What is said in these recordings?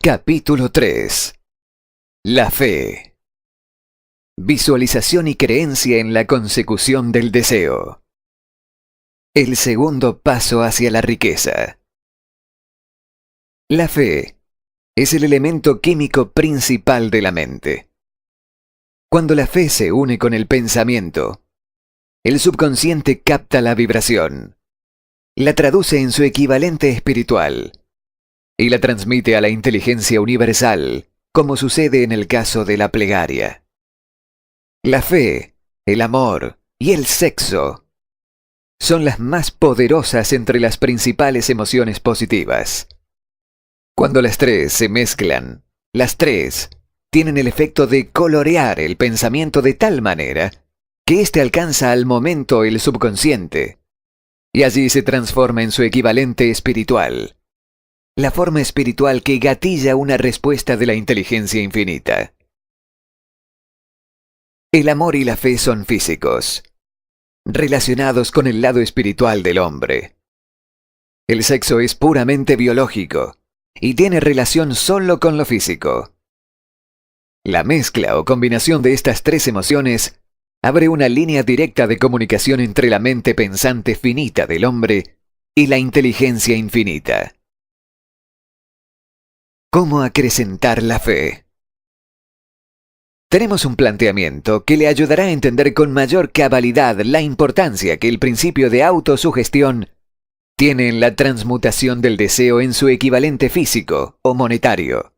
Capítulo 3. La fe. Visualización y creencia en la consecución del deseo. El segundo paso hacia la riqueza. La fe es el elemento químico principal de la mente. Cuando la fe se une con el pensamiento, el subconsciente capta la vibración, la traduce en su equivalente espiritual y la transmite a la inteligencia universal, como sucede en el caso de la plegaria. La fe, el amor y el sexo son las más poderosas entre las principales emociones positivas. Cuando las tres se mezclan, las tres tienen el efecto de colorear el pensamiento de tal manera que éste alcanza al momento el subconsciente y allí se transforma en su equivalente espiritual, la forma espiritual que gatilla una respuesta de la inteligencia infinita. El amor y la fe son físicos, relacionados con el lado espiritual del hombre. El sexo es puramente biológico y tiene relación solo con lo físico. La mezcla o combinación de estas tres emociones abre una línea directa de comunicación entre la mente pensante finita del hombre y la inteligencia infinita. ¿Cómo acrecentar la fe? Tenemos un planteamiento que le ayudará a entender con mayor cabalidad la importancia que el principio de autosugestión tiene en la transmutación del deseo en su equivalente físico o monetario.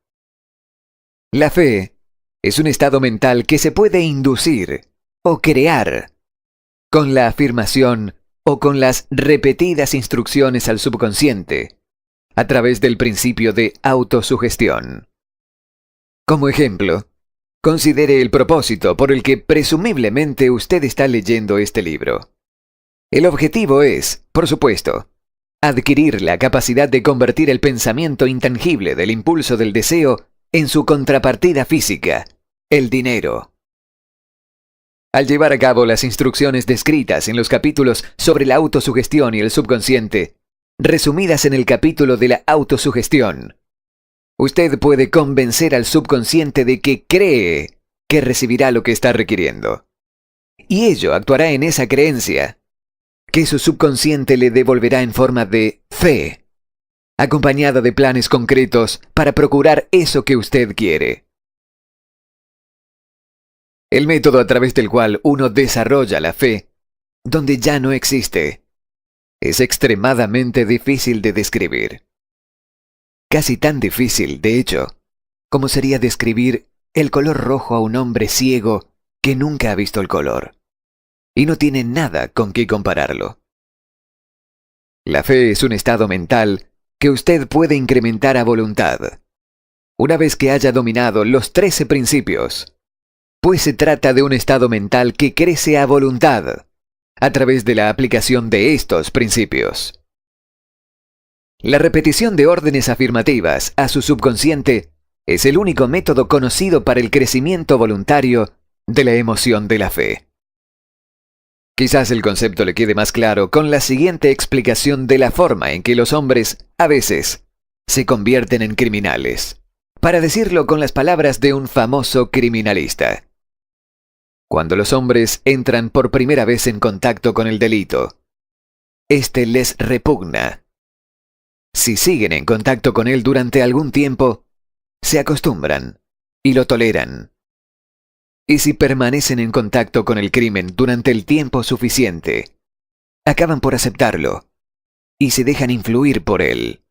La fe es un estado mental que se puede inducir o crear con la afirmación o con las repetidas instrucciones al subconsciente a través del principio de autosugestión. Como ejemplo, considere el propósito por el que presumiblemente usted está leyendo este libro. El objetivo es, por supuesto, adquirir la capacidad de convertir el pensamiento intangible del impulso del deseo en su contrapartida física, el dinero. Al llevar a cabo las instrucciones descritas en los capítulos sobre la autosugestión y el subconsciente, resumidas en el capítulo de la autosugestión, usted puede convencer al subconsciente de que cree que recibirá lo que está requiriendo. Y ello actuará en esa creencia, que su subconsciente le devolverá en forma de fe, acompañada de planes concretos para procurar eso que usted quiere. El método a través del cual uno desarrolla la fe, donde ya no existe, es extremadamente difícil de describir. Casi tan difícil, de hecho, como sería describir el color rojo a un hombre ciego que nunca ha visto el color y no tiene nada con qué compararlo. La fe es un estado mental que usted puede incrementar a voluntad, una vez que haya dominado los 13 principios, pues se trata de un estado mental que crece a voluntad a través de la aplicación de estos principios. La repetición de órdenes afirmativas a su subconsciente es el único método conocido para el crecimiento voluntario de la emoción de la fe. Quizás el concepto le quede más claro con la siguiente explicación de la forma en que los hombres, a veces, se convierten en criminales. Para decirlo con las palabras de un famoso criminalista. Cuando los hombres entran por primera vez en contacto con el delito, este les repugna. Si siguen en contacto con él durante algún tiempo, se acostumbran y lo toleran. Y si permanecen en contacto con el crimen durante el tiempo suficiente, acaban por aceptarlo y se dejan influir por él.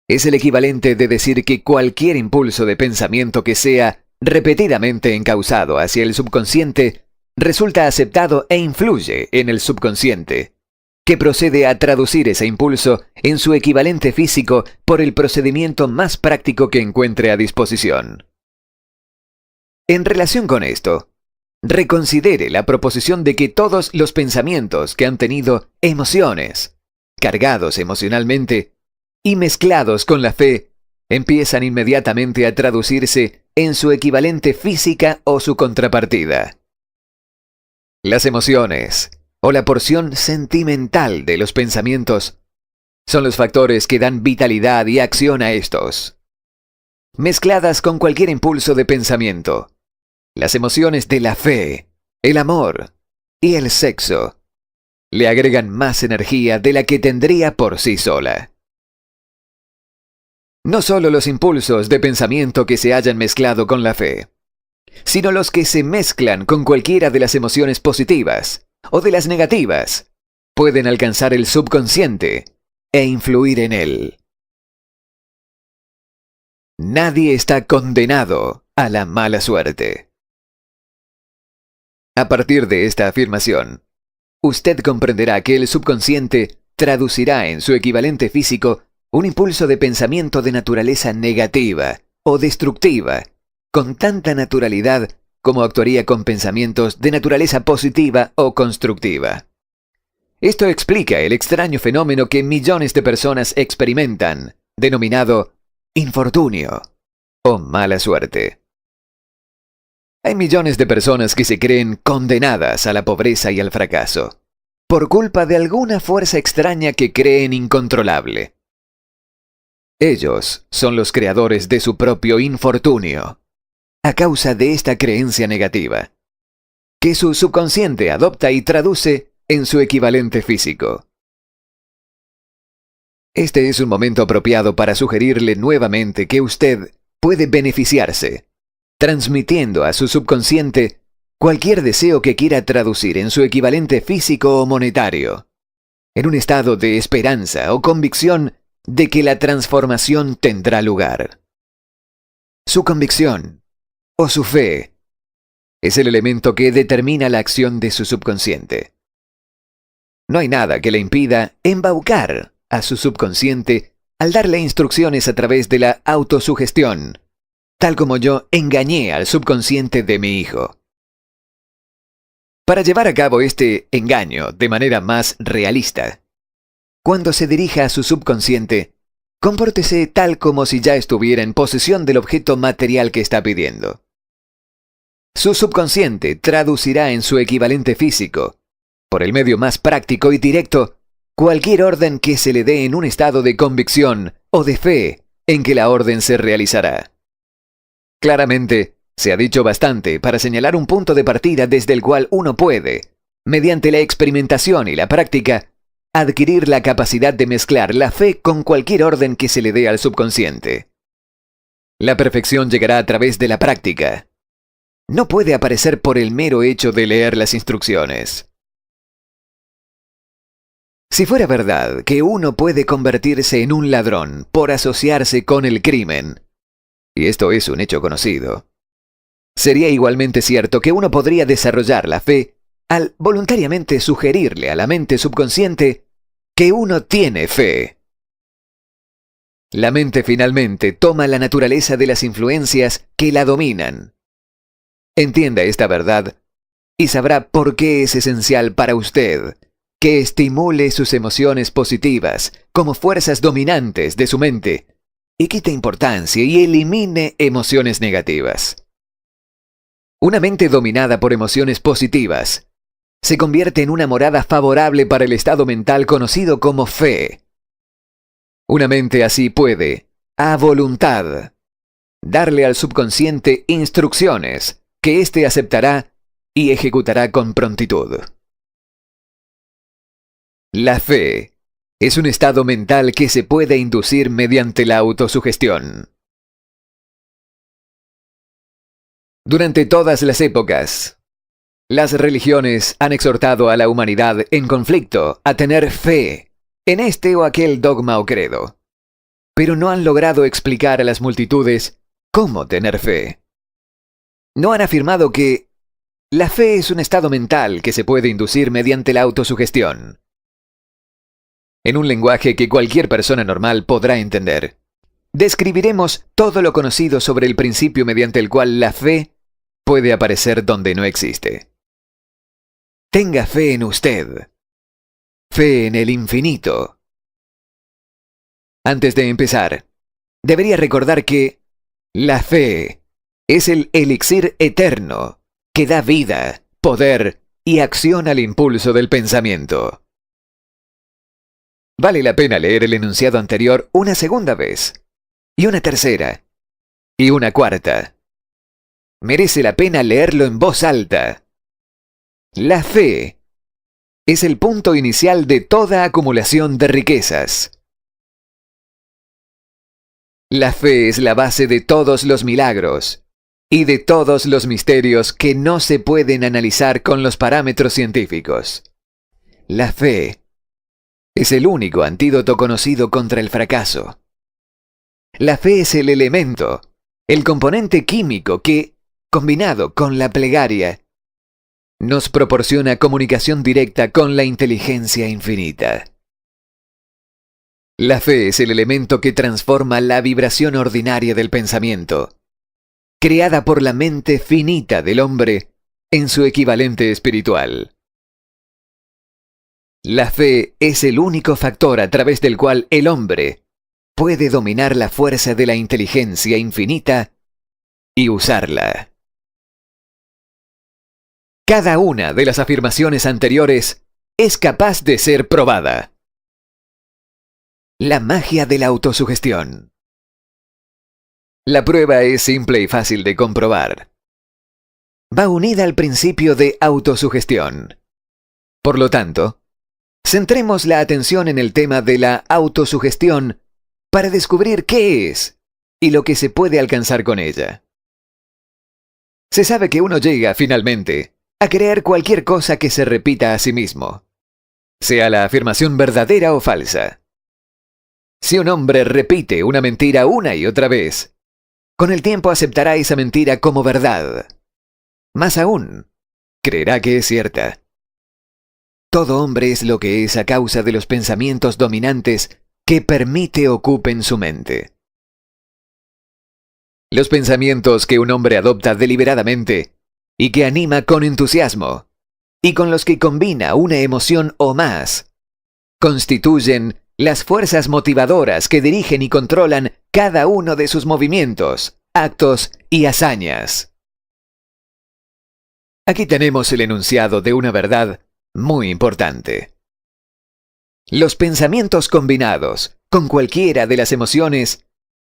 Es el equivalente de decir que cualquier impulso de pensamiento que sea repetidamente encauzado hacia el subconsciente resulta aceptado e influye en el subconsciente, que procede a traducir ese impulso en su equivalente físico por el procedimiento más práctico que encuentre a disposición. En relación con esto, reconsidere la proposición de que todos los pensamientos que han tenido emociones, cargados emocionalmente y mezclados con la fe, empiezan inmediatamente a traducirse en su equivalente física o su contrapartida. Las emociones, o la porción sentimental de los pensamientos, son los factores que dan vitalidad y acción a estos. Mezcladas con cualquier impulso de pensamiento, las emociones de la fe, el amor y el sexo le agregan más energía de la que tendría por sí sola. No solo los impulsos de pensamiento que se hayan mezclado con la fe, sino los que se mezclan con cualquiera de las emociones positivas o de las negativas, pueden alcanzar el subconsciente e influir en él. Nadie está condenado a la mala suerte. A partir de esta afirmación, usted comprenderá que el subconsciente traducirá en su equivalente físico un impulso de pensamiento de naturaleza negativa o destructiva, con tanta naturalidad como actuaría con pensamientos de naturaleza positiva o constructiva. Esto explica el extraño fenómeno que millones de personas experimentan, denominado infortunio o mala suerte. Hay millones de personas que se creen condenadas a la pobreza y al fracaso, por culpa de alguna fuerza extraña que creen incontrolable. Ellos son los creadores de su propio infortunio, a causa de esta creencia negativa, que su subconsciente adopta y traduce en su equivalente físico. Este es un momento apropiado para sugerirle nuevamente que usted puede beneficiarse, transmitiendo a su subconsciente cualquier deseo que quiera traducir en su equivalente físico o monetario, en un estado de esperanza o convicción de que la transformación tendrá lugar. Su convicción o su fe es el elemento que determina la acción de su subconsciente. No hay nada que le impida embaucar a su subconsciente al darle instrucciones a través de la autosugestión, tal como yo engañé al subconsciente de mi hijo. Para llevar a cabo este engaño de manera más realista, cuando se dirija a su subconsciente, compórtese tal como si ya estuviera en posesión del objeto material que está pidiendo. Su subconsciente traducirá en su equivalente físico, por el medio más práctico y directo, cualquier orden que se le dé en un estado de convicción o de fe en que la orden se realizará. Claramente, se ha dicho bastante para señalar un punto de partida desde el cual uno puede, mediante la experimentación y la práctica, adquirir la capacidad de mezclar la fe con cualquier orden que se le dé al subconsciente. La perfección llegará a través de la práctica. No puede aparecer por el mero hecho de leer las instrucciones. Si fuera verdad que uno puede convertirse en un ladrón por asociarse con el crimen, y esto es un hecho conocido, sería igualmente cierto que uno podría desarrollar la fe al voluntariamente sugerirle a la mente subconsciente que uno tiene fe. La mente finalmente toma la naturaleza de las influencias que la dominan. Entienda esta verdad y sabrá por qué es esencial para usted que estimule sus emociones positivas como fuerzas dominantes de su mente y quite importancia y elimine emociones negativas. Una mente dominada por emociones positivas se convierte en una morada favorable para el estado mental conocido como fe. Una mente así puede, a voluntad, darle al subconsciente instrucciones que éste aceptará y ejecutará con prontitud. La fe es un estado mental que se puede inducir mediante la autosugestión. Durante todas las épocas, las religiones han exhortado a la humanidad en conflicto a tener fe en este o aquel dogma o credo, pero no han logrado explicar a las multitudes cómo tener fe. No han afirmado que la fe es un estado mental que se puede inducir mediante la autosugestión. En un lenguaje que cualquier persona normal podrá entender, describiremos todo lo conocido sobre el principio mediante el cual la fe puede aparecer donde no existe. Tenga fe en usted. Fe en el infinito. Antes de empezar, debería recordar que la fe es el elixir eterno que da vida, poder y acción al impulso del pensamiento. Vale la pena leer el enunciado anterior una segunda vez, y una tercera, y una cuarta. Merece la pena leerlo en voz alta. La fe es el punto inicial de toda acumulación de riquezas. La fe es la base de todos los milagros y de todos los misterios que no se pueden analizar con los parámetros científicos. La fe es el único antídoto conocido contra el fracaso. La fe es el elemento, el componente químico que, combinado con la plegaria, nos proporciona comunicación directa con la inteligencia infinita. La fe es el elemento que transforma la vibración ordinaria del pensamiento, creada por la mente finita del hombre, en su equivalente espiritual. La fe es el único factor a través del cual el hombre puede dominar la fuerza de la inteligencia infinita y usarla. Cada una de las afirmaciones anteriores es capaz de ser probada. La magia de la autosugestión. La prueba es simple y fácil de comprobar. Va unida al principio de autosugestión. Por lo tanto, centremos la atención en el tema de la autosugestión para descubrir qué es y lo que se puede alcanzar con ella. Se sabe que uno llega, finalmente, a creer cualquier cosa que se repita a sí mismo, sea la afirmación verdadera o falsa. Si un hombre repite una mentira una y otra vez, con el tiempo aceptará esa mentira como verdad. Más aún, creerá que es cierta. Todo hombre es lo que es a causa de los pensamientos dominantes que permite ocupen su mente. Los pensamientos que un hombre adopta deliberadamente y que anima con entusiasmo, y con los que combina una emoción o más, constituyen las fuerzas motivadoras que dirigen y controlan cada uno de sus movimientos, actos y hazañas. Aquí tenemos el enunciado de una verdad muy importante. Los pensamientos combinados con cualquiera de las emociones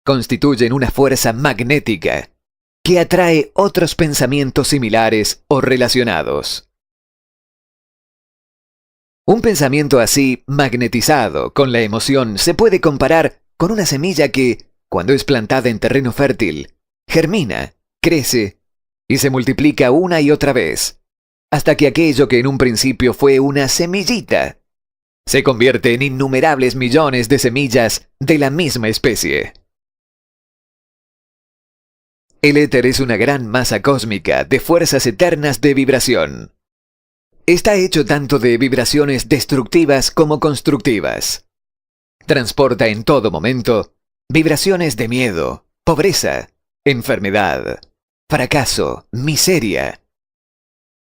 constituyen una fuerza magnética que atrae otros pensamientos similares o relacionados. Un pensamiento así, magnetizado con la emoción, se puede comparar con una semilla que, cuando es plantada en terreno fértil, germina, crece y se multiplica una y otra vez, hasta que aquello que en un principio fue una semillita, se convierte en innumerables millones de semillas de la misma especie. El éter es una gran masa cósmica de fuerzas eternas de vibración. Está hecho tanto de vibraciones destructivas como constructivas. Transporta en todo momento vibraciones de miedo, pobreza, enfermedad, fracaso, miseria,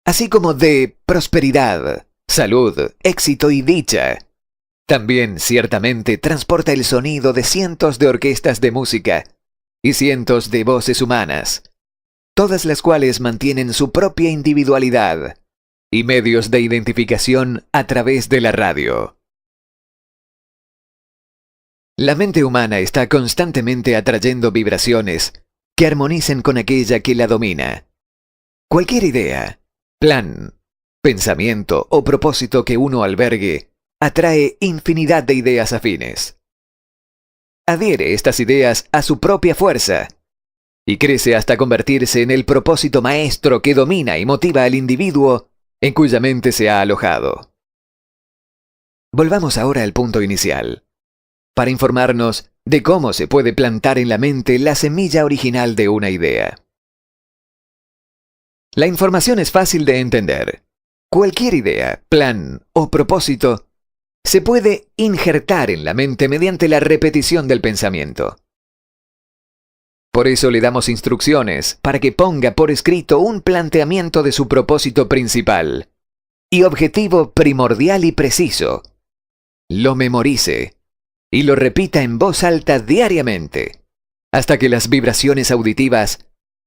así como de prosperidad, salud, éxito y dicha. También ciertamente transporta el sonido de cientos de orquestas de música y cientos de voces humanas, todas las cuales mantienen su propia individualidad y medios de identificación a través de la radio. La mente humana está constantemente atrayendo vibraciones que armonicen con aquella que la domina. Cualquier idea, plan, pensamiento o propósito que uno albergue atrae infinidad de ideas afines. Adhiere estas ideas a su propia fuerza y crece hasta convertirse en el propósito maestro que domina y motiva al individuo en cuya mente se ha alojado. Volvamos ahora al punto inicial, para informarnos de cómo se puede plantar en la mente la semilla original de una idea. La información es fácil de entender. Cualquier idea, plan o propósito se puede injertar en la mente mediante la repetición del pensamiento. Por eso le damos instrucciones para que ponga por escrito un planteamiento de su propósito principal y objetivo primordial y preciso. Lo memorice y lo repita en voz alta diariamente, hasta que las vibraciones auditivas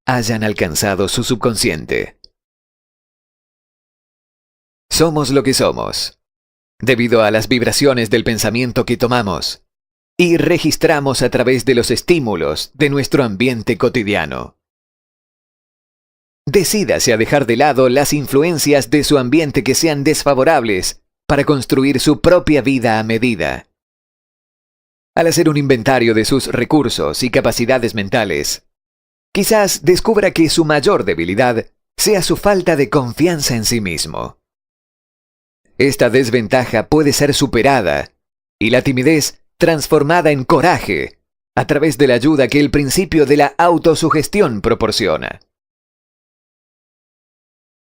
hayan alcanzado su subconsciente. Somos lo que somos. debido a las vibraciones del pensamiento que tomamos y registramos a través de los estímulos de nuestro ambiente cotidiano. Decídase a dejar de lado las influencias de su ambiente que sean desfavorables para construir su propia vida a medida. Al hacer un inventario de sus recursos y capacidades mentales, quizás descubra que su mayor debilidad sea su falta de confianza en sí mismo. Esta desventaja puede ser superada y la timidez transformada en coraje a través de la ayuda que el principio de la autosugestión proporciona.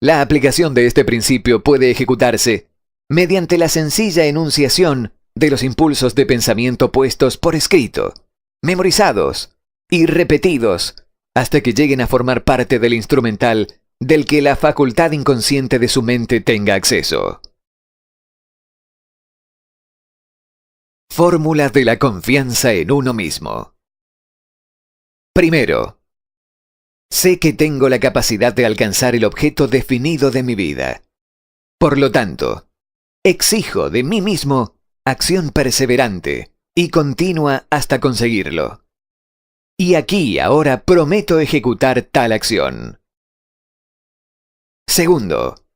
La aplicación de este principio puede ejecutarse mediante la sencilla enunciación de los impulsos de pensamiento puestos por escrito, memorizados y repetidos hasta que lleguen a formar parte del instrumental del que la facultad inconsciente de su mente tenga acceso. Fórmula de la confianza en uno mismo. Primero, sé que tengo la capacidad de alcanzar el objeto definido de mi vida. Por lo tanto, exijo de mí mismo acción perseverante y continua hasta conseguirlo. Y aquí y ahora prometo ejecutar tal acción. Segundo,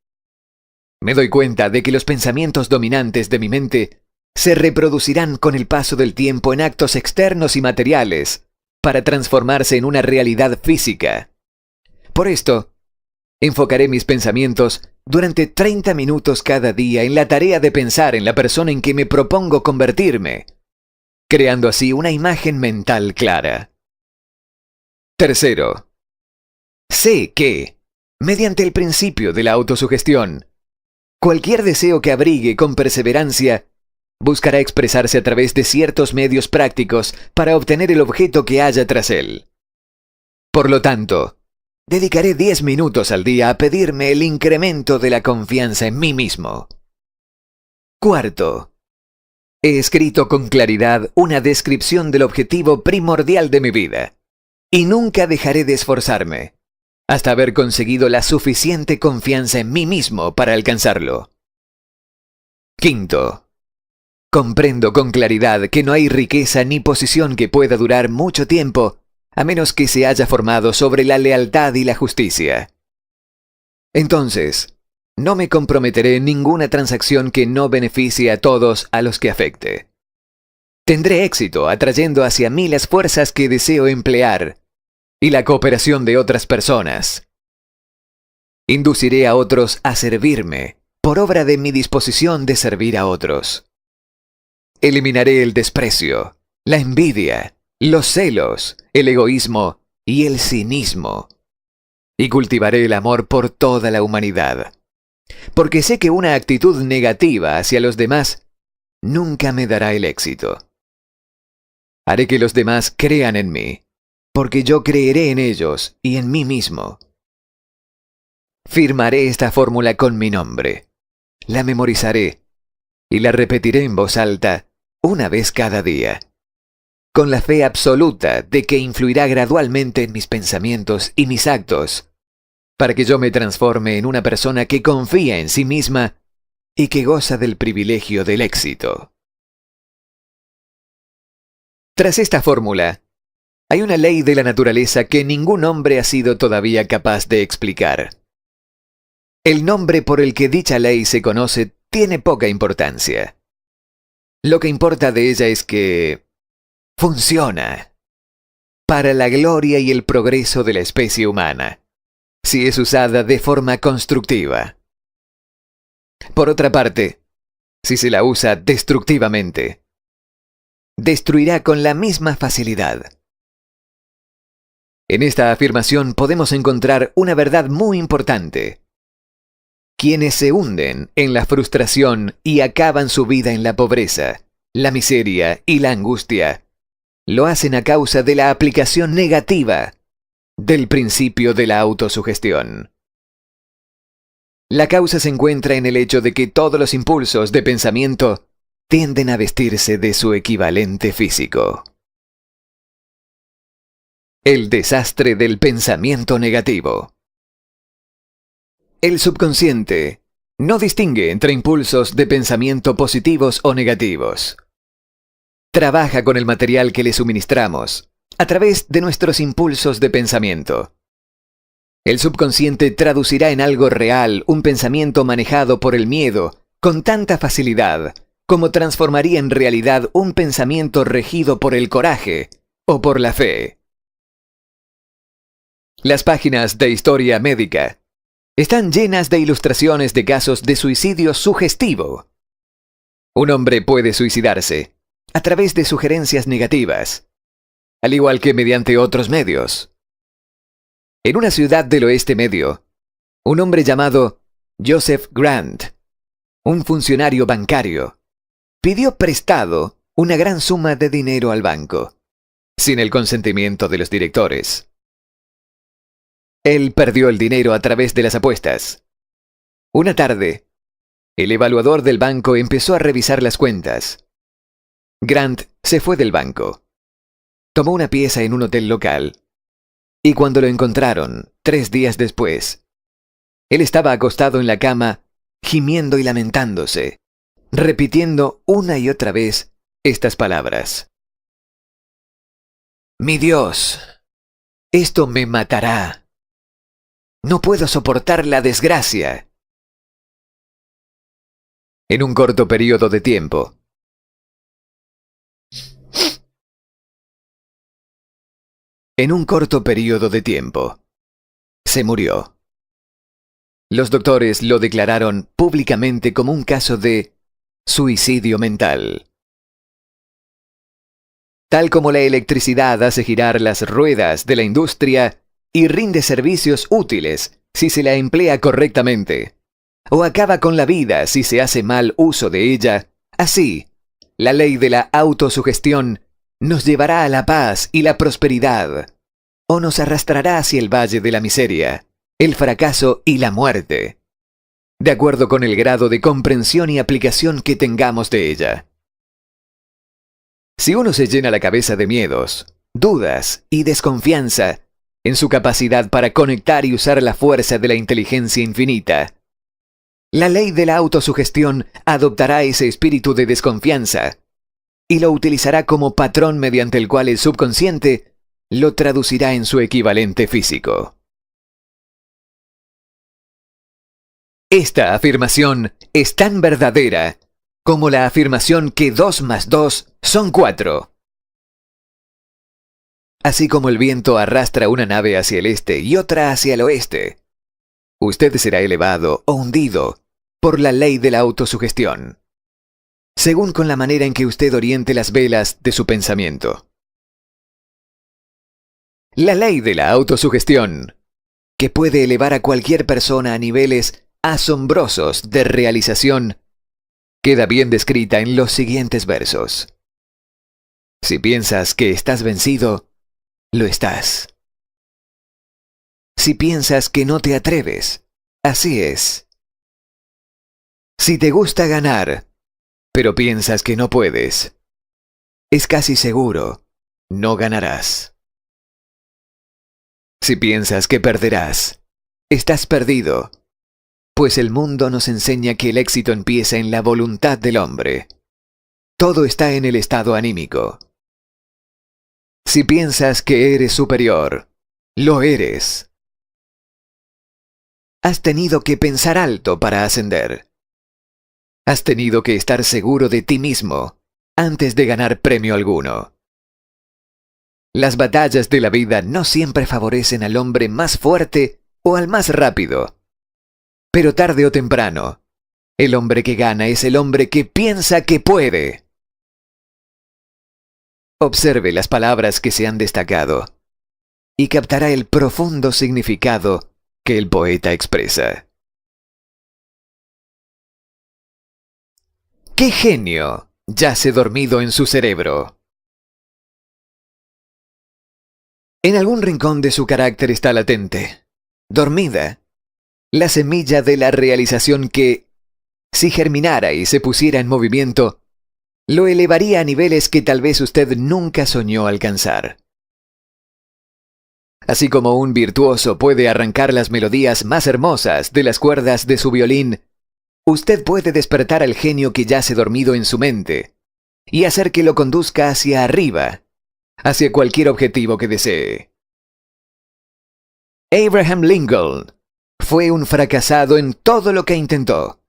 me doy cuenta de que los pensamientos dominantes de mi mente se reproducirán con el paso del tiempo en actos externos y materiales para transformarse en una realidad física. Por esto, enfocaré mis pensamientos durante 30 minutos cada día en la tarea de pensar en la persona en que me propongo convertirme, creando así una imagen mental clara. Tercero, sé que, mediante el principio de la autosugestión, cualquier deseo que abrigue con perseverancia buscará expresarse a través de ciertos medios prácticos para obtener el objeto que haya tras él. Por lo tanto, dedicaré 10 minutos al día a pedirme el incremento de la confianza en mí mismo. Cuarto, he escrito con claridad una descripción del objetivo primordial de mi vida, y nunca dejaré de esforzarme hasta haber conseguido la suficiente confianza en mí mismo para alcanzarlo. Quinto, comprendo con claridad que no hay riqueza ni posición que pueda durar mucho tiempo a menos que se haya formado sobre la lealtad y la justicia. Entonces, no me comprometeré en ninguna transacción que no beneficie a todos a los que afecte. Tendré éxito atrayendo hacia mí las fuerzas que deseo emplear y la cooperación de otras personas. Induciré a otros a servirme por obra de mi disposición de servir a otros. Eliminaré el desprecio, la envidia, los celos, el egoísmo y el cinismo. Y cultivaré el amor por toda la humanidad. Porque sé que una actitud negativa hacia los demás nunca me dará el éxito. Haré que los demás crean en mí, porque yo creeré en ellos y en mí mismo. Firmaré esta fórmula con mi nombre. La memorizaré y la repetiré en voz alta una vez cada día, con la fe absoluta de que influirá gradualmente en mis pensamientos y mis actos, para que yo me transforme en una persona que confía en sí misma y que goza del privilegio del éxito. Tras esta fórmula, hay una ley de la naturaleza que ningún hombre ha sido todavía capaz de explicar. El nombre por el que dicha ley se conoce tiene poca importancia. Lo que importa de ella es que funciona para la gloria y el progreso de la especie humana, si es usada de forma constructiva. Por otra parte, si se la usa destructivamente, destruirá con la misma facilidad. En esta afirmación podemos encontrar una verdad muy importante. Quienes se hunden en la frustración y acaban su vida en la pobreza, la miseria y la angustia, lo hacen a causa de la aplicación negativa del principio de la autosugestión. La causa se encuentra en el hecho de que todos los impulsos de pensamiento tienden a vestirse de su equivalente físico. El desastre del pensamiento negativo. El subconsciente No distingue entre impulsos de pensamiento positivos o negativos. Trabaja con el material que le suministramos, a través de nuestros impulsos de pensamiento. El subconsciente traducirá en algo real un pensamiento manejado por el miedo con tanta facilidad como transformaría en realidad un pensamiento regido por el coraje o por la fe. Las páginas de historia médica están llenas de ilustraciones de casos de suicidio sugestivo. Un hombre puede suicidarse a través de sugerencias negativas, al igual que mediante otros medios. En una ciudad del Oeste Medio, un hombre llamado Joseph Grant, un funcionario bancario, pidió prestado una gran suma de dinero al banco, sin el consentimiento de los directores. Él perdió el dinero a través de las apuestas. Una tarde, el evaluador del banco empezó a revisar las cuentas. Grant se fue del banco. Tomó una pieza en un hotel local. Y cuando lo encontraron, 3 días después, él estaba acostado en la cama, gimiendo y lamentándose, repitiendo una y otra vez estas palabras. «Mi Dios, esto me matará. No puedo soportar la desgracia». En un corto periodo de tiempo, se murió. Los doctores lo declararon públicamente como un caso de suicidio mental. Tal como la electricidad hace girar las ruedas de la industria y rinde servicios útiles si se la emplea correctamente, o acaba con la vida si se hace mal uso de ella, así, la ley de la autosugestión nos llevará a la paz y la prosperidad, o nos arrastrará hacia el valle de la miseria, el fracaso y la muerte, de acuerdo con el grado de comprensión y aplicación que tengamos de ella. Si uno se llena la cabeza de miedos, dudas y desconfianza en su capacidad para conectar y usar la fuerza de la inteligencia infinita, la ley de la autosugestión adoptará ese espíritu de desconfianza y lo utilizará como patrón mediante el cual el subconsciente lo traducirá en su equivalente físico. Esta afirmación es tan verdadera como la afirmación que 2 más 2 son 4. Así como el viento arrastra una nave hacia el este y otra hacia el oeste, usted será elevado o hundido por la ley de la autosugestión, según con la manera en que usted oriente las velas de su pensamiento. La ley de la autosugestión, que puede elevar a cualquier persona a niveles asombrosos de realización, queda bien descrita en los siguientes versos. Si piensas que estás vencido, lo estás. Si piensas que no te atreves, así es. Si te gusta ganar, pero piensas que no puedes, es casi seguro, no ganarás. Si piensas que perderás, estás perdido, pues el mundo nos enseña que el éxito empieza en la voluntad del hombre. Todo está en el estado anímico. Si piensas que eres superior, lo eres. Has tenido que pensar alto para ascender. Has tenido que estar seguro de ti mismo antes de ganar premio alguno. Las batallas de la vida no siempre favorecen al hombre más fuerte o al más rápido. Pero tarde o temprano, el hombre que gana es el hombre que piensa que puede. Observe las palabras que se han destacado y captará el profundo significado que el poeta expresa. ¿Qué genio yace dormido en su cerebro? En algún rincón de su carácter está latente, dormida, la semilla de la realización que, si germinara y se pusiera en movimiento, lo elevaría a niveles que tal vez usted nunca soñó alcanzar. Así como un virtuoso puede arrancar las melodías más hermosas de las cuerdas de su violín, usted puede despertar al genio que yace dormido en su mente y hacer que lo conduzca hacia arriba, hacia cualquier objetivo que desee. Abraham Lincoln fue un fracasado en todo lo que intentó,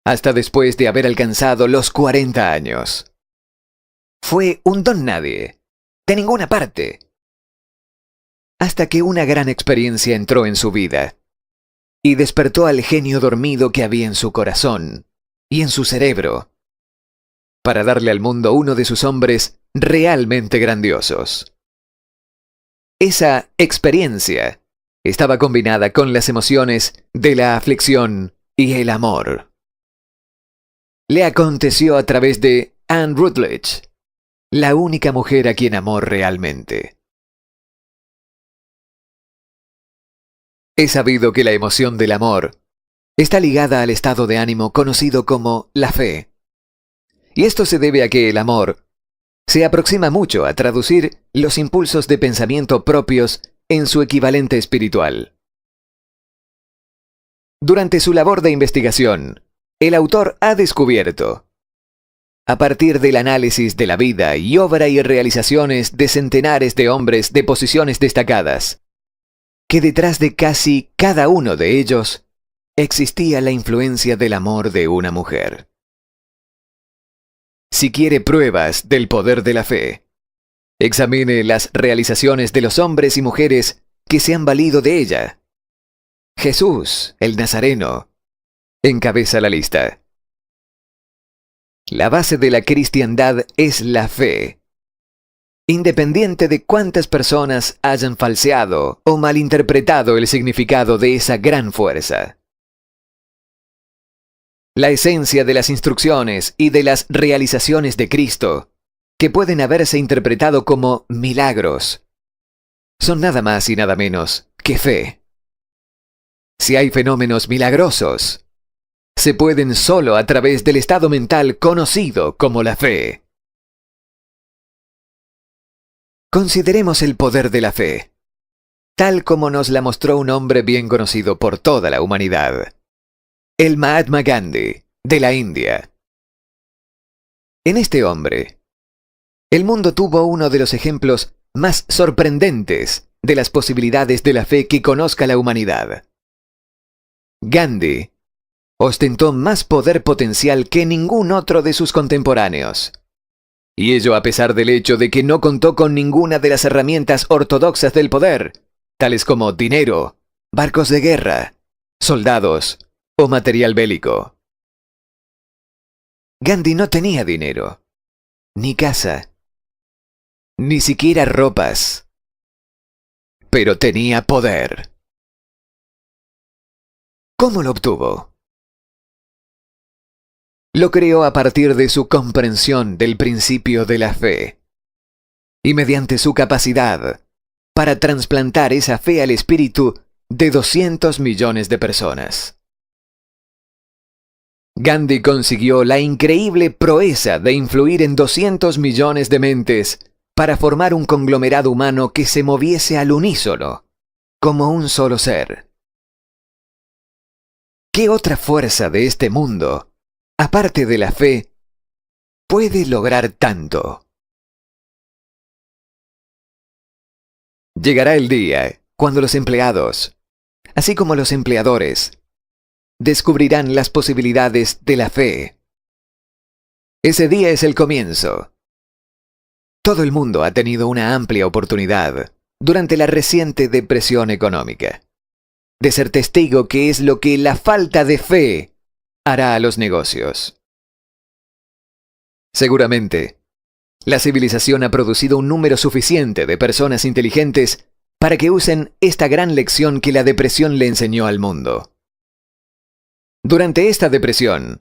hasta después de haber alcanzado los 40 años. Fue un don nadie, de ninguna parte, hasta que una gran experiencia entró en su vida y despertó al genio dormido que había en su corazón y en su cerebro, para darle al mundo uno de sus hombres realmente grandiosos. Esa experiencia estaba combinada con las emociones de la aflicción y el amor. Le aconteció a través de Anne Rutledge, la única mujer a quien amó realmente. He sabido que la emoción del amor está ligada al estado de ánimo conocido como la fe. Y esto se debe a que el amor se aproxima mucho a traducir los impulsos de pensamiento propios en su equivalente espiritual. Durante su labor de investigación, el autor ha descubierto, a partir del análisis de la vida y obra y realizaciones de centenares de hombres de posiciones destacadas, que detrás de casi cada uno de ellos existía la influencia del amor de una mujer. Si quiere pruebas del poder de la fe, examine las realizaciones de los hombres y mujeres que se han valido de ella. Jesús, el Nazareno, encabeza la lista. La base de la cristiandad es la fe, independiente de cuántas personas hayan falseado o malinterpretado el significado de esa gran fuerza. La esencia de las instrucciones y de las realizaciones de Cristo, que pueden haberse interpretado como milagros, son nada más y nada menos que fe. Si hay fenómenos milagrosos, se pueden solo a través del estado mental conocido como la fe. Consideremos el poder de la fe, tal como nos la mostró un hombre bien conocido por toda la humanidad, el Mahatma Gandhi, de la India. En este hombre, el mundo tuvo uno de los ejemplos más sorprendentes de las posibilidades de la fe que conozca la humanidad. Gandhi ostentó más poder potencial que ningún otro de sus contemporáneos. Y ello a pesar del hecho de que no contó con ninguna de las herramientas ortodoxas del poder, tales como dinero, barcos de guerra, soldados o material bélico. Gandhi no tenía dinero, ni casa, ni siquiera ropas, pero tenía poder. ¿Cómo lo obtuvo? Lo creó a partir de su comprensión del principio de la fe y mediante su capacidad para trasplantar esa fe al espíritu de 200 millones de personas. Gandhi consiguió la increíble proeza de influir en 200 millones de mentes para formar un conglomerado humano que se moviese al unísono, como un solo ser. ¿Qué otra fuerza de este mundo, aparte de la fe, puede lograr tanto? Llegará el día cuando los empleados, así como los empleadores, descubrirán las posibilidades de la fe. Ese día es el comienzo. Todo el mundo ha tenido una amplia oportunidad durante la reciente depresión económica de ser testigo que es lo que la falta de fe hará a los negocios. Seguramente, la civilización ha producido un número suficiente de personas inteligentes para que usen esta gran lección que la depresión le enseñó al mundo. Durante esta depresión,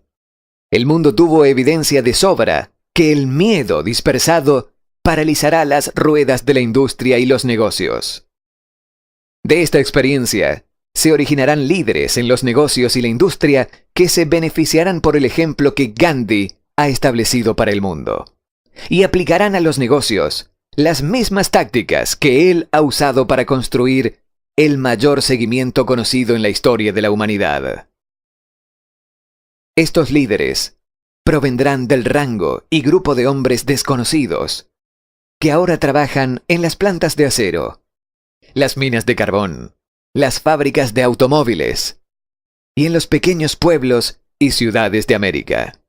el mundo tuvo evidencia de sobra que el miedo dispersado paralizará las ruedas de la industria y los negocios. De esta experiencia, se originarán líderes en los negocios y la industria que se beneficiarán por el ejemplo que Gandhi ha establecido para el mundo, y aplicarán a los negocios las mismas tácticas que él ha usado para construir el mayor seguimiento conocido en la historia de la humanidad. Estos líderes provendrán del rango y grupo de hombres desconocidos que ahora trabajan en las plantas de acero, las minas de carbón, las fábricas de automóviles y en los pequeños pueblos y ciudades de América.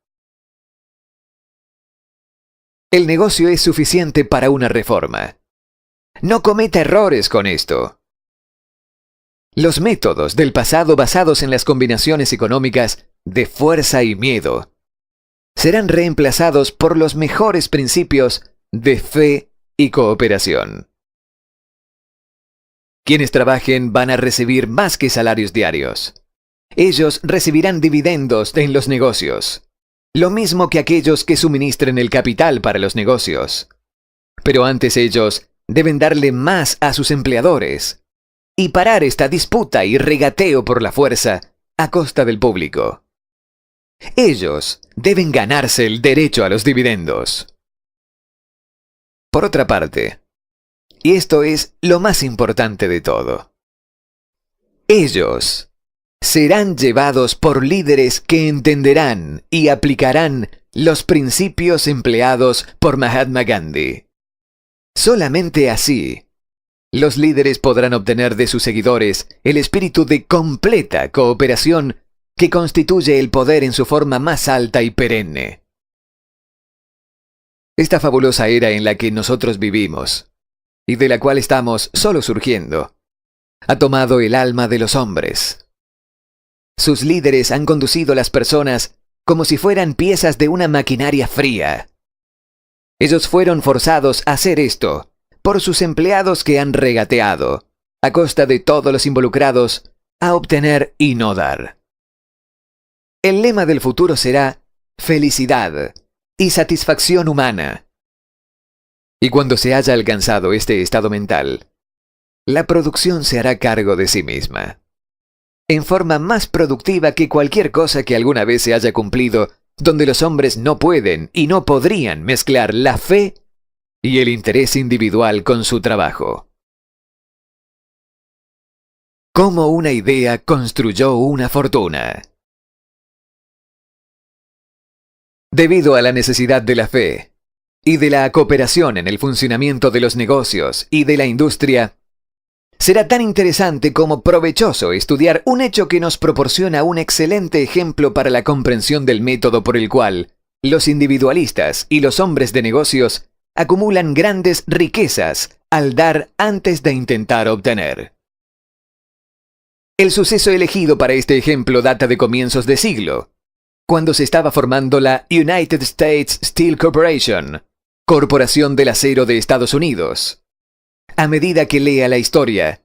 El negocio es suficiente para una reforma. No cometa errores con esto. Los métodos del pasado basados en las combinaciones económicas de fuerza y miedo serán reemplazados por los mejores principios de fe y cooperación. Quienes trabajen van a recibir más que salarios diarios. Ellos recibirán dividendos en los negocios, lo mismo que aquellos que suministren el capital para los negocios. Pero antes ellos deben darle más a sus empleadores y parar esta disputa y regateo por la fuerza a costa del público. Ellos deben ganarse el derecho a los dividendos. Por otra parte, y esto es lo más importante de todo, ellos serán llevados por líderes que entenderán y aplicarán los principios empleados por Mahatma Gandhi. Solamente así, los líderes podrán obtener de sus seguidores el espíritu de completa cooperación que constituye el poder en su forma más alta y perenne. Esta fabulosa era en la que nosotros vivimos, y de la cual estamos solo surgiendo, ha tomado el alma de los hombres. Sus líderes han conducido a las personas como si fueran piezas de una maquinaria fría. Ellos fueron forzados a hacer esto por sus empleados que han regateado, a costa de todos los involucrados, a obtener y no dar. El lema del futuro será felicidad y satisfacción humana. Y cuando se haya alcanzado este estado mental, la producción se hará cargo de sí misma, en forma más productiva que cualquier cosa que alguna vez se haya cumplido, donde los hombres no pueden y no podrían mezclar la fe y el interés individual con su trabajo. Cómo una idea construyó una fortuna. Debido a la necesidad de la fe y de la cooperación en el funcionamiento de los negocios y de la industria, será tan interesante como provechoso estudiar un hecho que nos proporciona un excelente ejemplo para la comprensión del método por el cual los individualistas y los hombres de negocios acumulan grandes riquezas al dar antes de intentar obtener. El suceso elegido para este ejemplo data de comienzos de siglo, cuando se estaba formando la United States Steel Corporation, Corporación del Acero de Estados Unidos. A medida que lea la historia,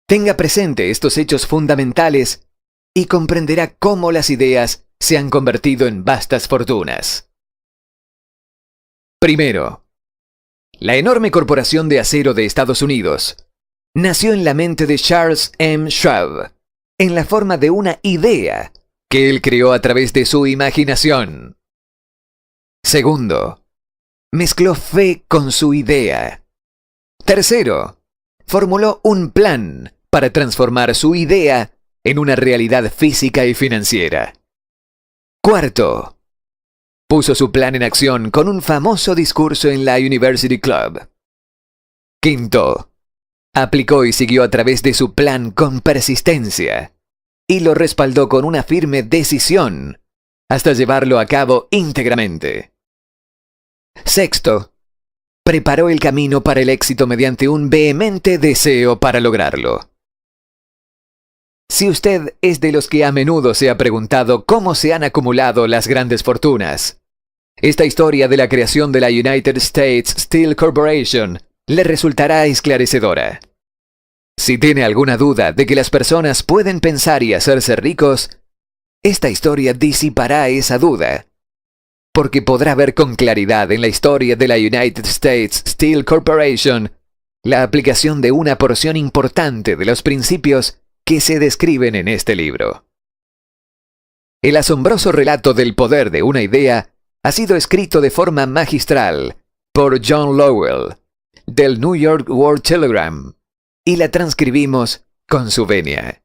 tenga presente estos hechos fundamentales y comprenderá cómo las ideas se han convertido en vastas fortunas. Primero, la enorme corporación de acero de Estados Unidos nació en la mente de Charles M. Schwab, en la forma de una idea que él creó a través de su imaginación. Segundo, mezcló fe con su idea. Tercero, formuló un plan para transformar su idea en una realidad física y financiera. Cuarto, puso su plan en acción con un famoso discurso en la University Club. Quinto, aplicó y siguió a través de su plan con persistencia y lo respaldó con una firme decisión hasta llevarlo a cabo íntegramente. Sexto, preparó el camino para el éxito mediante un vehemente deseo para lograrlo. Si usted es de los que a menudo se ha preguntado cómo se han acumulado las grandes fortunas, esta historia de la creación de la United States Steel Corporation le resultará esclarecedora. Si tiene alguna duda de que las personas pueden pensar y hacerse ricos, esta historia disipará esa duda, porque podrá ver con claridad en la historia de la United States Steel Corporation la aplicación de una porción importante de los principios que se describen en este libro. El asombroso relato del poder de una idea ha sido escrito de forma magistral por John Lowell, del New York World Telegram, y la transcribimos con su venia.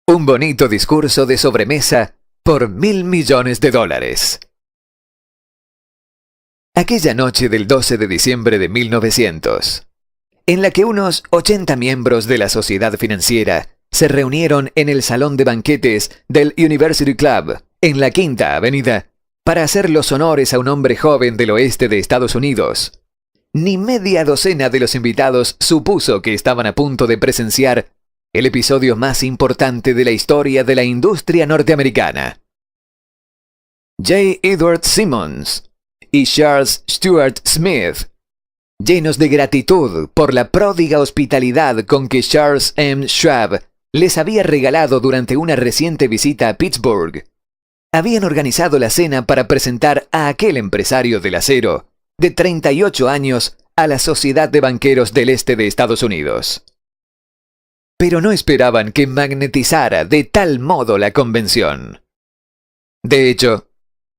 Un bonito discurso de sobremesa por $1.000 millones. Aquella noche del 12 de diciembre de 1900, en la que unos 80 miembros de la sociedad financiera se reunieron en el salón de banquetes del University Club, en la Quinta Avenida, para hacer los honores a un hombre joven del oeste de Estados Unidos. Ni media docena de los invitados supuso que estaban a punto de presenciar el episodio más importante de la historia de la industria norteamericana. J. Edward Simmons y Charles Stuart Smith, llenos de gratitud por la pródiga hospitalidad con que Charles M. Schwab les había regalado durante una reciente visita a Pittsburgh, habían organizado la cena para presentar a aquel empresario del acero de 38 años a la Sociedad de Banqueros del Este de Estados Unidos. Pero no esperaban que magnetizara de tal modo la convención. De hecho,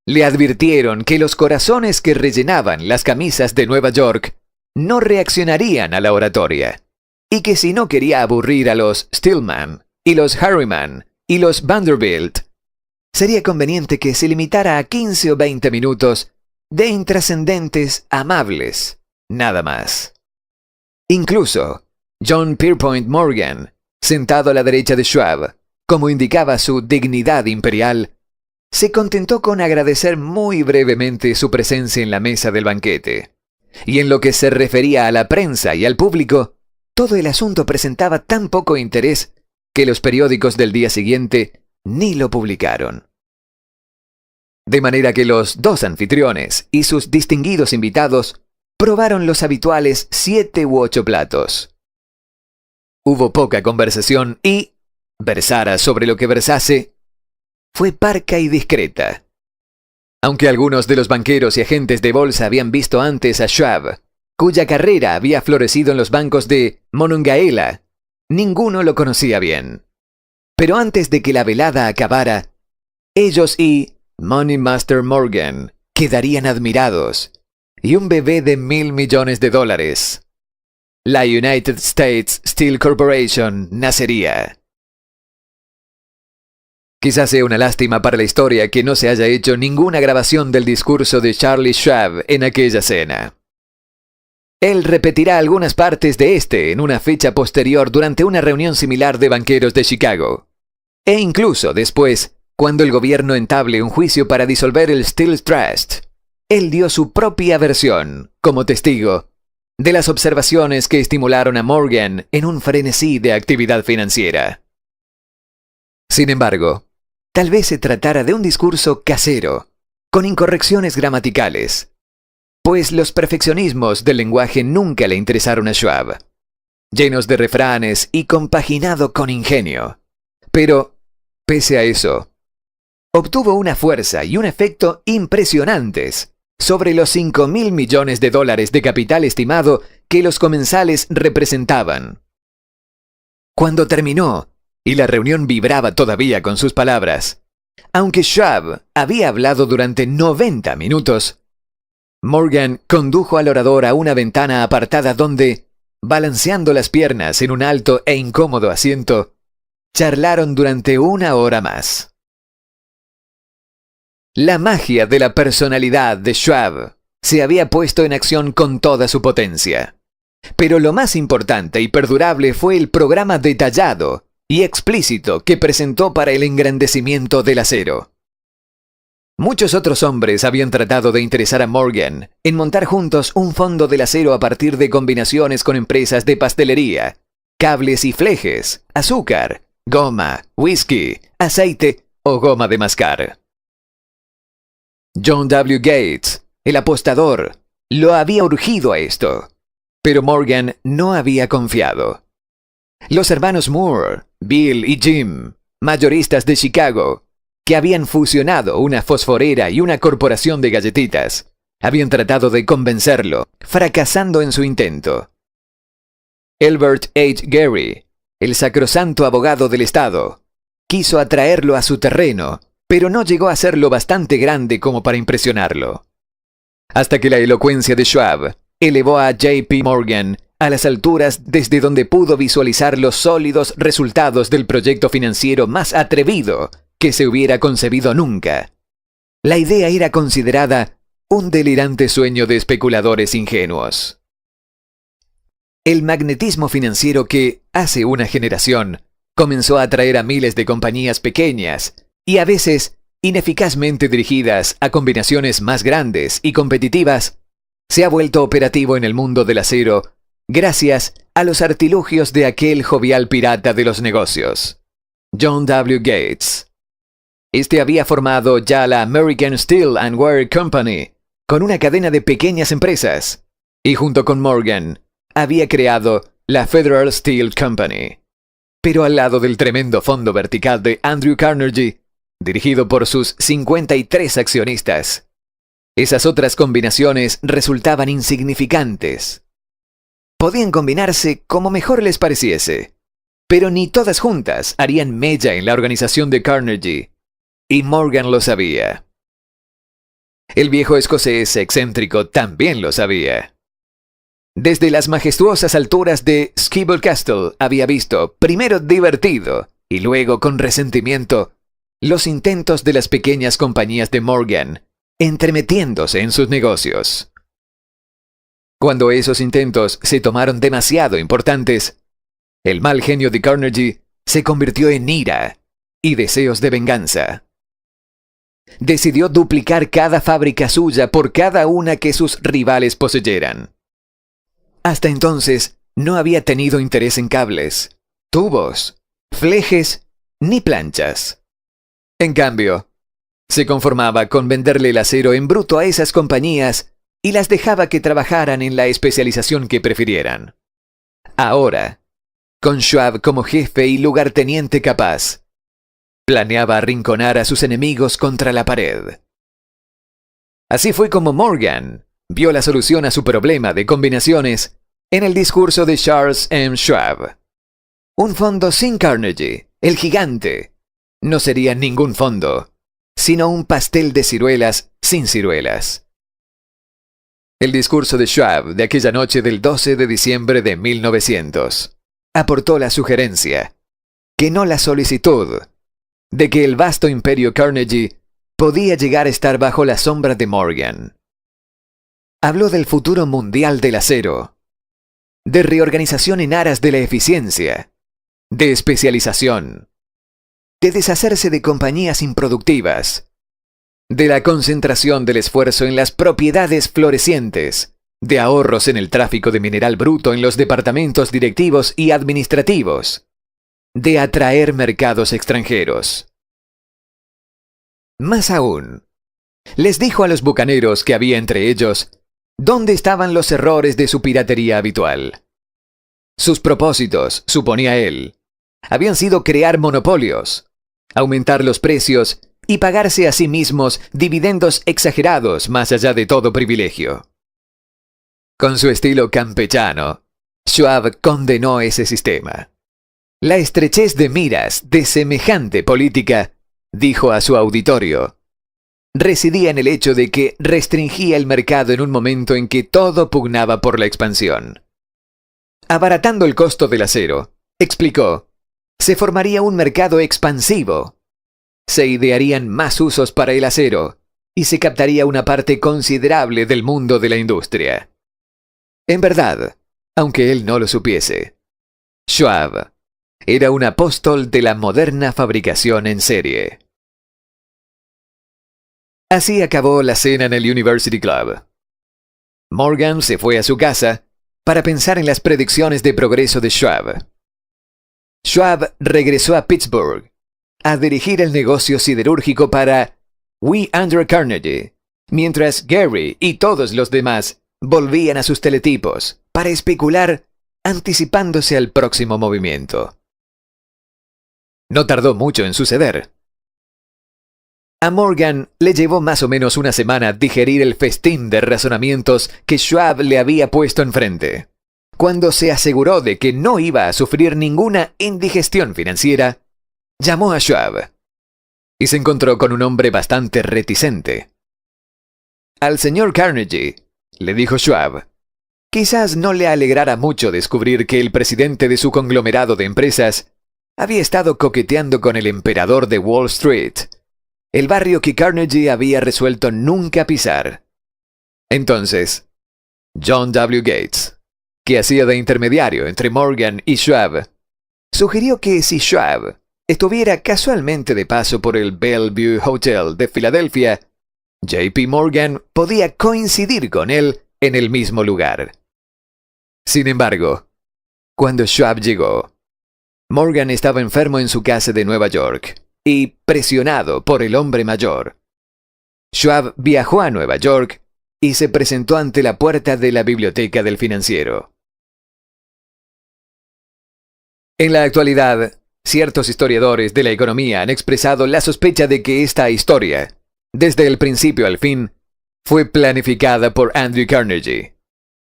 le advirtieron que los corazones que rellenaban las camisas de Nueva York no reaccionarían a la oratoria, y que si no quería aburrir a los Stillman y los Harriman y los Vanderbilt, sería conveniente que se limitara a 15 o 20 minutos de intrascendentes amables, nada más. Incluso John Pierpont Morgan, sentado a la derecha de Schwab, como indicaba su dignidad imperial, se contentó con agradecer muy brevemente su presencia en la mesa del banquete. Y en lo que se refería a la prensa y al público, todo el asunto presentaba tan poco interés que los periódicos del día siguiente ni lo publicaron. De manera que los dos anfitriones y sus distinguidos invitados probaron los habituales 7 u 8 platos. Hubo poca conversación y, versara sobre lo que versase, fue parca y discreta. Aunque algunos de los banqueros y agentes de bolsa habían visto antes a Schwab, cuya carrera había florecido en los bancos de Monongahela, ninguno lo conocía bien. Pero antes de que la velada acabara, ellos y Money Master Morgan quedarían admirados, y un bebé de $1.000 millones, la United States Steel Corporation, nacería. Quizás sea una lástima para la historia que no se haya hecho ninguna grabación del discurso de Charlie Schwab en aquella cena. Él repetirá algunas partes de este en una fecha posterior durante una reunión similar de banqueros de Chicago. E incluso después, cuando el gobierno entable un juicio para disolver el Steel Trust, él dio su propia versión, como testigo, de las observaciones que estimularon a Morgan en un frenesí de actividad financiera. Sin embargo, tal vez se tratara de un discurso casero, con incorrecciones gramaticales, pues los perfeccionismos del lenguaje nunca le interesaron a Schwab, llenos de refranes y compaginado con ingenio. Pero, pese a eso, obtuvo una fuerza y un efecto impresionantes sobre los $5.000 millones de capital estimado que los comensales representaban. Cuando terminó, y la reunión vibraba todavía con sus palabras, aunque Schwab había hablado durante 90 minutos, Morgan condujo al orador a una ventana apartada donde, balanceando las piernas en un alto e incómodo asiento, charlaron durante 1 hora más. La magia de la personalidad de Schwab se había puesto en acción con toda su potencia. Pero lo más importante y perdurable fue el programa detallado y explícito que presentó para el engrandecimiento del acero. Muchos otros hombres habían tratado de interesar a Morgan en montar juntos un fondo del acero a partir de combinaciones con empresas de pastelería, cables y flejes, azúcar, goma, whisky, aceite o goma de mascar. John W. Gates, el apostador, lo había urgido a esto, pero Morgan no había confiado. Los hermanos Moore, Bill y Jim, mayoristas de Chicago, que habían fusionado una fosforera y una corporación de galletitas, habían tratado de convencerlo, fracasando en su intento. Elbert H. Gary, el sacrosanto abogado del Estado, quiso atraerlo a su terreno, pero no llegó a ser lo bastante grande como para impresionarlo. Hasta que la elocuencia de Schwab elevó a J. P. Morgan a las alturas desde donde pudo visualizar los sólidos resultados del proyecto financiero más atrevido que se hubiera concebido nunca. La idea era considerada un delirante sueño de especuladores ingenuos. El magnetismo financiero que, hace una generación, comenzó a atraer a miles de compañías pequeñas y a veces ineficazmente dirigidas a combinaciones más grandes y competitivas, se ha vuelto operativo en el mundo del acero gracias a los artilugios de aquel jovial pirata de los negocios, John W. Gates. Este había formado ya la American Steel and Wire Company, con una cadena de pequeñas empresas, y junto con Morgan, había creado la Federal Steel Company. Pero al lado del tremendo fondo vertical de Andrew Carnegie, dirigido por sus 53 accionistas, esas otras combinaciones resultaban insignificantes. Podían combinarse como mejor les pareciese, pero ni todas juntas harían mella en la organización de Carnegie, y Morgan lo sabía. El viejo escocés excéntrico también lo sabía. Desde las majestuosas alturas de Skible Castle había visto, primero divertido y luego con resentimiento, los intentos de las pequeñas compañías de Morgan entremetiéndose en sus negocios. Cuando esos intentos se tomaron demasiado importantes, el mal genio de Carnegie se convirtió en ira y deseos de venganza. Decidió duplicar cada fábrica suya por cada una que sus rivales poseyeran. Hasta entonces no había tenido interés en cables, tubos, flejes ni planchas. En cambio, se conformaba con venderle el acero en bruto a esas compañías y las dejaba que trabajaran en la especialización que prefirieran. Ahora, con Schwab como jefe y lugarteniente capaz, planeaba arrinconar a sus enemigos contra la pared. Así fue como Morgan vio la solución a su problema de combinaciones en el discurso de Charles M. Schwab. Un fondo sin Carnegie, el gigante, no sería ningún fondo, sino un pastel de ciruelas sin ciruelas. El discurso de Schwab de aquella noche del 12 de diciembre de 1900 aportó la sugerencia, que no la solicitud, de que el vasto imperio Carnegie podía llegar a estar bajo la sombra de Morgan. Habló del futuro mundial del acero, de reorganización en aras de la eficiencia, de especialización, de deshacerse de compañías improductivas, de la concentración del esfuerzo en las propiedades florecientes, de ahorros en el tráfico de mineral bruto en los departamentos directivos y administrativos, de atraer mercados extranjeros. Más aún, les dijo a los bucaneros que había entre ellos dónde estaban los errores de su piratería habitual. Sus propósitos, suponía él, habían sido crear monopolios, aumentar los precios y pagarse a sí mismos dividendos exagerados más allá de todo privilegio. Con su estilo campechano, Schwab condenó ese sistema. La estrechez de miras de semejante política, dijo a su auditorio, residía en el hecho de que restringía el mercado en un momento en que todo pugnaba por la expansión. Abaratando el costo del acero, explicó, se formaría un mercado expansivo. Se idearían más usos para el acero y se captaría una parte considerable del mundo de la industria. En verdad, aunque él no lo supiese, Schwab era un apóstol de la moderna fabricación en serie. Así acabó la cena en el University Club. Morgan se fue a su casa para pensar en las predicciones de progreso de Schwab. Schwab regresó a Pittsburgh a dirigir el negocio siderúrgico para We Under Carnegie, mientras Gary y todos los demás volvían a sus teletipos para especular anticipándose al próximo movimiento. No tardó mucho en suceder. A Morgan le llevó más o menos una semana digerir el festín de razonamientos que Schwab le había puesto enfrente. Cuando se aseguró de que no iba a sufrir ninguna indigestión financiera, llamó a Schwab y se encontró con un hombre bastante reticente. Al señor Carnegie, le dijo Schwab, Quizás no le alegrara mucho descubrir que el presidente de su conglomerado de empresas había estado coqueteando con el emperador de Wall Street, el barrio que Carnegie había resuelto nunca pisar. Entonces, John W. Gates, que hacía de intermediario entre Morgan y Schwab, sugirió que si Schwab estuviera casualmente de paso por el Bellevue Hotel de Filadelfia, JP Morgan podía coincidir con él en el mismo lugar. Sin embargo, cuando Schwab llegó, Morgan estaba enfermo en su casa de Nueva York y presionado por el hombre mayor. Schwab viajó a Nueva York y se presentó ante la puerta de la biblioteca del financiero. En la actualidad, ciertos historiadores de la economía han expresado la sospecha de que esta historia, desde el principio al fin, fue planificada por Andrew Carnegie.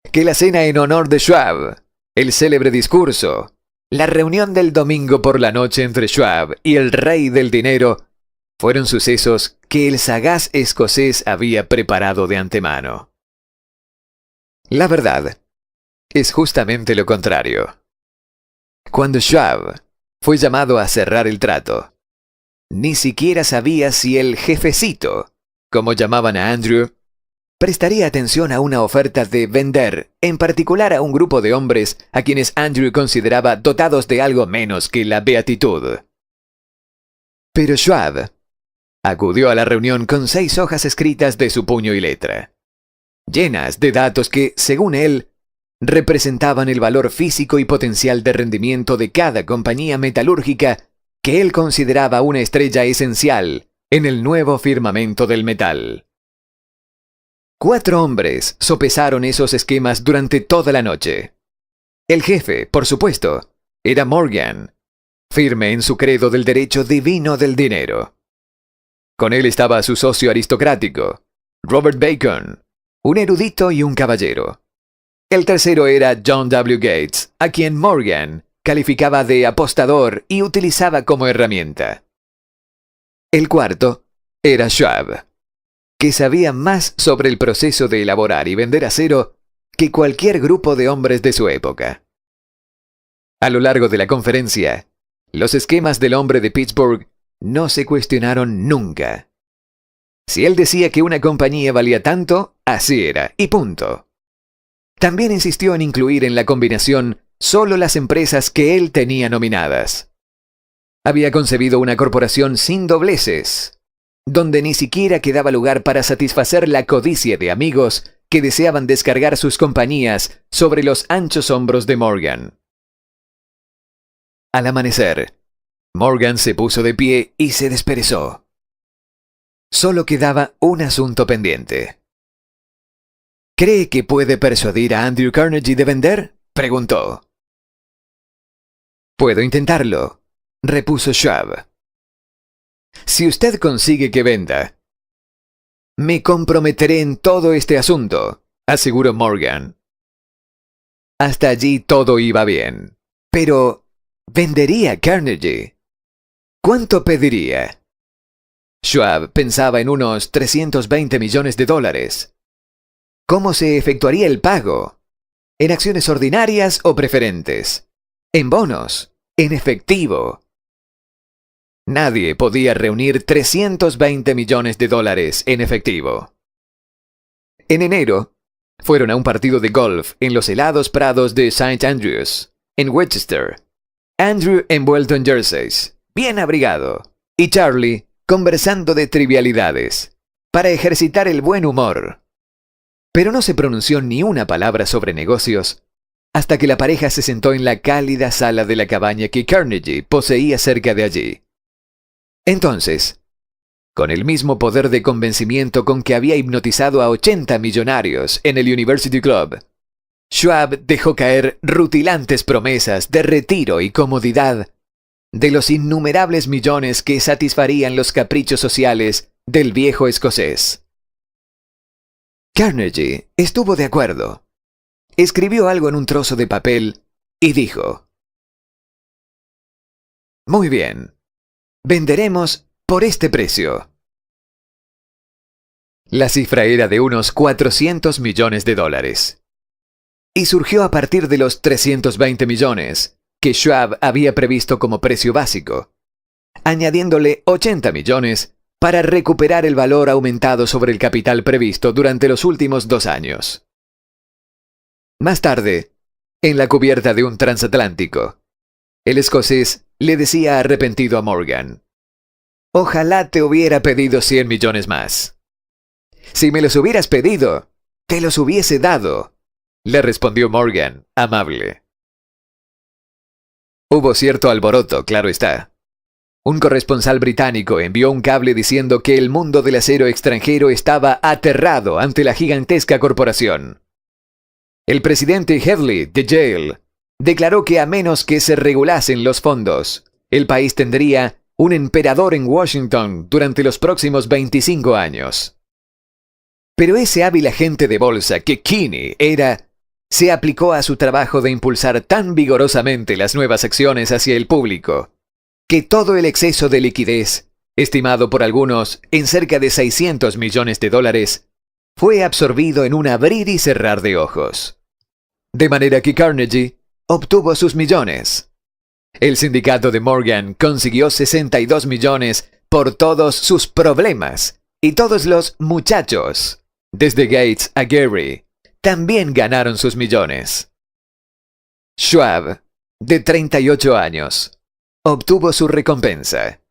Que la cena en honor de Schwab, el célebre discurso, la reunión del domingo por la noche entre Schwab y el rey del dinero fueron sucesos que el sagaz escocés había preparado de antemano. La verdad es justamente lo contrario. Cuando Schwab fue llamado a cerrar el trato, ni siquiera sabía si el jefecito, como llamaban a Andrew, prestaría atención a una oferta de vender, en particular a un grupo de hombres a quienes Andrew consideraba dotados de algo menos que la beatitud. Pero Schwab acudió a la reunión con 6 hojas escritas de su puño y letra, llenas de datos que, según él, representaban el valor físico y potencial de rendimiento de cada compañía metalúrgica que él consideraba una estrella esencial en el nuevo firmamento del metal. 4 hombres sopesaron esos esquemas durante toda la noche. El jefe, por supuesto, era Morgan, firme en su credo del derecho divino del dinero. Con él estaba su socio aristocrático, Robert Bacon, un erudito y un caballero. El tercero era John W. Gates, a quien Morgan calificaba de apostador y utilizaba como herramienta. El cuarto era Schwab, que sabía más sobre el proceso de elaborar y vender acero que cualquier grupo de hombres de su época. A lo largo de la conferencia, los esquemas del hombre de Pittsburgh no se cuestionaron nunca. Si él decía que una compañía valía tanto, así era, y punto. También insistió en incluir en la combinación solo las empresas que él tenía nominadas. Había concebido una corporación sin dobleces, donde ni siquiera quedaba lugar para satisfacer la codicia de amigos que deseaban descargar sus compañías sobre los anchos hombros de Morgan. Al amanecer, Morgan se puso de pie y se desperezó. Solo quedaba un asunto pendiente. ¿Cree que puede persuadir a Andrew Carnegie de vender?, preguntó. Puedo intentarlo, repuso Schwab. Si usted consigue que venda, me comprometeré en todo este asunto, aseguró Morgan. Hasta allí todo iba bien. Pero, ¿vendería Carnegie? ¿Cuánto pediría? Schwab pensaba en unos $320 millones. ¿Cómo se efectuaría el pago? ¿En acciones ordinarias o preferentes? ¿En bonos? ¿En efectivo? Nadie podía reunir $320 millones en efectivo. En enero, fueron a un partido de golf en los helados prados de St. Andrews, en Westchester. Andrew envuelto en jerseys, bien abrigado, y Charlie conversando de trivialidades, para ejercitar el buen humor. Pero no se pronunció ni una palabra sobre negocios hasta que la pareja se sentó en la cálida sala de la cabaña que Carnegie poseía cerca de allí. Entonces, con el mismo poder de convencimiento con que había hipnotizado a 80 millonarios en el University Club, Schwab dejó caer rutilantes promesas de retiro y comodidad de los innumerables millones que satisfarían los caprichos sociales del viejo escocés. Carnegie estuvo de acuerdo. Escribió algo en un trozo de papel y dijo: Muy bien, venderemos por este precio. La cifra era de unos $400 millones. y surgió a partir de los 320 millones que Schwab había previsto como precio básico, añadiéndole 80 millones para recuperar el valor aumentado sobre el capital previsto durante los últimos 2 años. Más tarde, en la cubierta de un transatlántico, el escocés le decía arrepentido a Morgan: «Ojalá te hubiera pedido 100 millones más». «Si me los hubieras pedido, te los hubiese dado», le respondió Morgan, amable. Hubo cierto alboroto, claro está. Un corresponsal británico envió un cable diciendo que el mundo del acero extranjero estaba aterrado ante la gigantesca corporación. El presidente Headley de Yale declaró que a menos que se regulasen los fondos, el país tendría un emperador en Washington durante los próximos 25 años. Pero ese hábil agente de bolsa que Kinney era, se aplicó a su trabajo de impulsar tan vigorosamente las nuevas acciones hacia el público, que todo el exceso de liquidez, estimado por algunos en cerca de 600 millones de dólares, fue absorbido en un abrir y cerrar de ojos. De manera que Carnegie obtuvo sus millones. El sindicato de Morgan consiguió 62 millones por todos sus problemas, y todos los muchachos, desde Gates a Gary, también ganaron sus millones. Schwab, de 38 años, obtuvo su recompensa.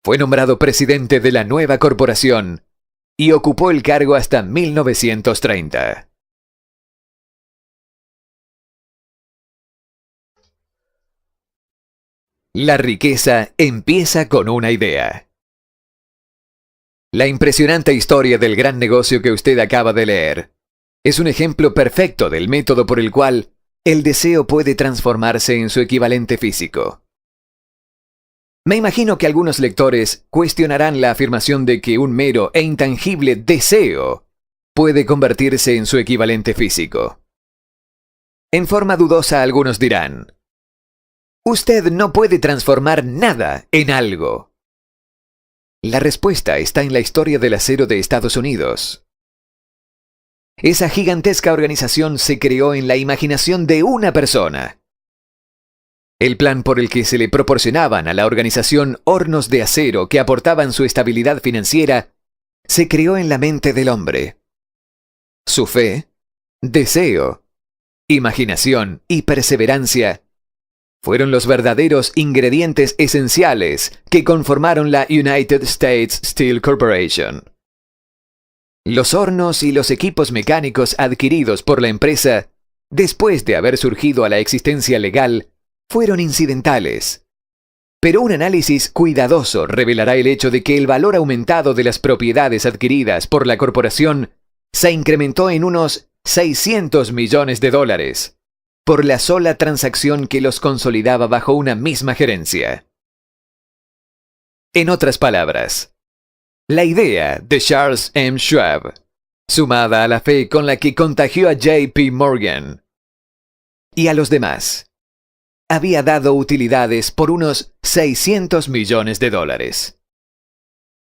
Fue nombrado presidente de la nueva corporación y ocupó el cargo hasta 1930. La riqueza empieza con una idea. La impresionante historia del gran negocio que usted acaba de leer es un ejemplo perfecto del método por el cual el deseo puede transformarse en su equivalente físico. Me imagino que algunos lectores cuestionarán la afirmación de que un mero e intangible deseo puede convertirse en su equivalente físico. En forma dudosa algunos dirán: «Usted no puede transformar nada en algo». La respuesta está en la historia del acero de Estados Unidos. Esa gigantesca organización se creó en la imaginación de una persona. El plan por el que se le proporcionaban a la organización hornos de acero que aportaban su estabilidad financiera se creó en la mente del hombre. Su fe, deseo, imaginación y perseverancia fueron los verdaderos ingredientes esenciales que conformaron la United States Steel Corporation. Los hornos y los equipos mecánicos adquiridos por la empresa, después de haber surgido a la existencia legal, fueron incidentales. Pero un análisis cuidadoso revelará el hecho de que el valor aumentado de las propiedades adquiridas por la corporación se incrementó en unos 600 millones de dólares, por la sola transacción que los consolidaba bajo una misma gerencia. En otras palabras, la idea de Charles M. Schwab, sumada a la fe con la que contagió a J.P. Morgan y a los demás, había dado utilidades por unos 600 millones de dólares.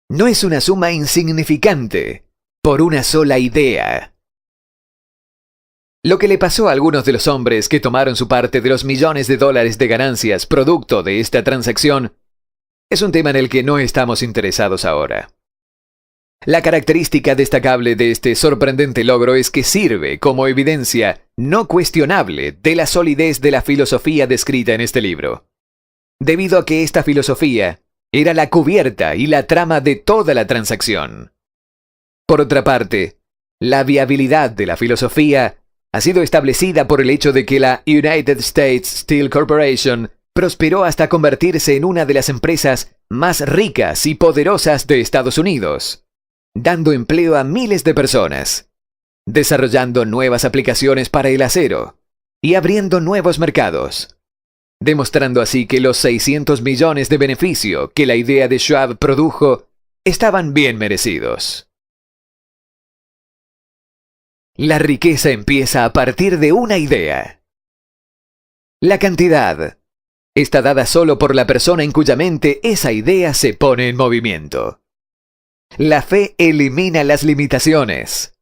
No es una suma insignificante por una sola idea. Lo que le pasó a algunos de los hombres que tomaron su parte de los millones de dólares de ganancias producto de esta transacción es un tema en el que no estamos interesados ahora. La característica destacable de este sorprendente logro es que sirve como evidencia no cuestionable de la solidez de la filosofía descrita en este libro, debido a que esta filosofía era la cubierta y la trama de toda la transacción. Por otra parte, la viabilidad de la filosofía ha sido establecida por el hecho de que la United States Steel Corporation prosperó hasta convertirse en una de las empresas más ricas y poderosas de Estados Unidos, dando empleo a miles de personas, desarrollando nuevas aplicaciones para el acero y abriendo nuevos mercados, demostrando así que los 600 millones de beneficio que la idea de Schwab produjo estaban bien merecidos. La riqueza empieza a partir de una idea. La cantidad está dada solo por la persona en cuya mente esa idea se pone en movimiento. La fe elimina las limitaciones.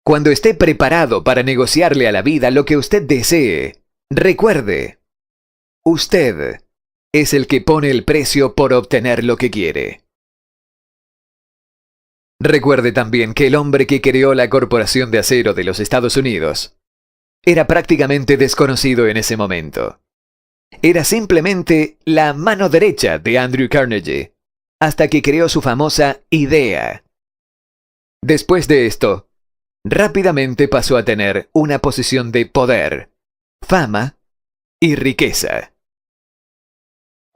Cuando esté preparado para negociarle a la vida lo que usted desee, recuerde, usted es el que pone el precio por obtener lo que quiere. Recuerde también que el hombre que creó la Corporación de Acero de los Estados Unidos era prácticamente desconocido en ese momento. Era simplemente la mano derecha de Andrew Carnegie, hasta que creó su famosa idea. Después de esto, rápidamente pasó a tener una posición de poder, fama y riqueza.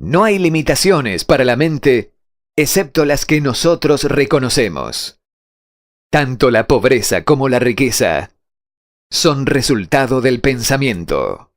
No hay limitaciones para la mente excepto las que nosotros reconocemos. Tanto la pobreza como la riqueza son resultado del pensamiento.